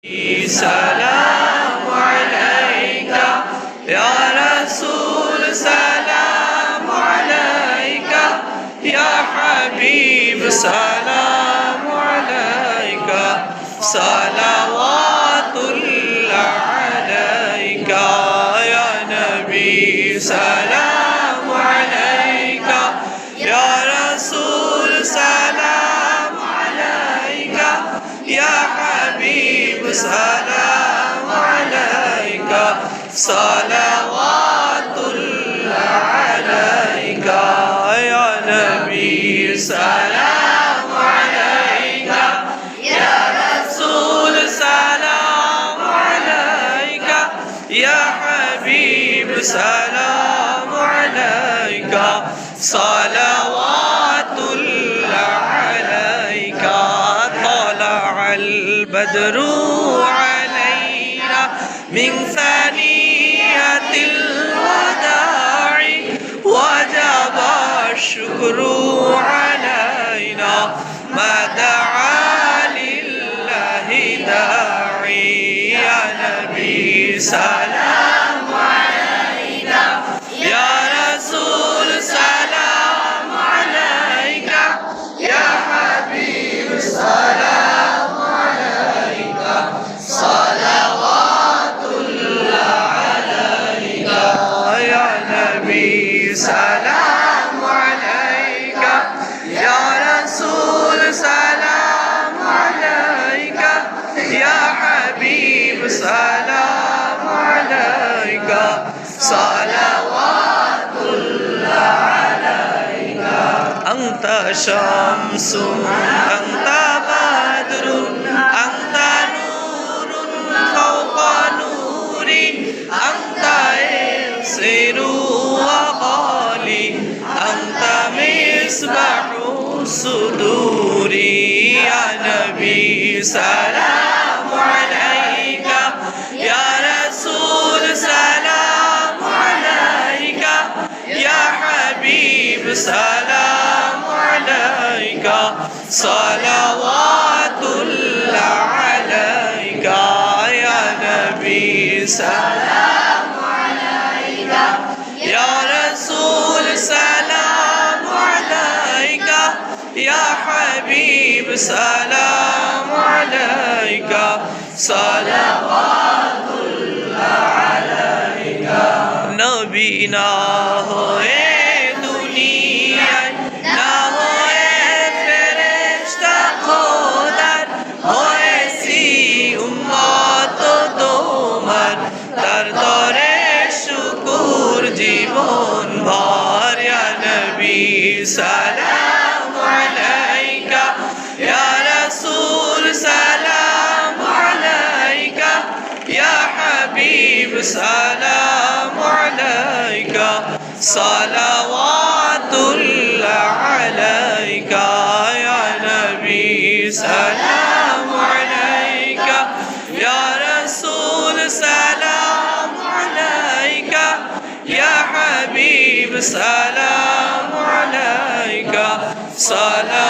سلام عليك يا رسول سلام عليك يا حبيب سلام عليك صلوات الله عليك يا نبي سلام عليك يا رسول سلام عليك يا حبيب سلام عليك صلوات الله عليك يا نبي سلام عليك يا رسول سلام عليك يا حبيب سلام عليك صلوات الله عليك طلع البدر علينا من ثنية الوداع وجب الشكر علينا ما دعا لله داعي يا نبي سلام عليك يا رسول سلام عليك يا حبيب سلام عليك صلوات الله عليك يا نبي سلام عليك يا رسول سلام عليك يا حبيب سلام عليك صلوات الله عليك أنت شمس أنت بدر أنت نور فوق نور أنت يسير وغالي أنت مصباح الصدور يا نبي سلام عليك يا رسول سلام عليك يا حبيب سلام عليك صلوات الله عليك يا نبي سلام عليك يا رسول سلام عليك يا حبيب سلام عليك صلوات الله عليك نبي না হয়ে দুনিয়ায় না হয়ে ফেরেশতা খোদার হয়েছি উম্মত তোমার তার দরে শুকুর জীবন ভর ইয়া নবী সালাম আলাইকা ইয়া রাসূল সালাম আলাইকা ইয়া হাবিব সালাম আলাইকা সালাওয়াতুল্লাহ আলাইকা ইয়া নবী সালাম আলাইকা ইয়া রাসূল সালাম আলাইকা ইয়া হাবিব সালাম আলাইকা সালাম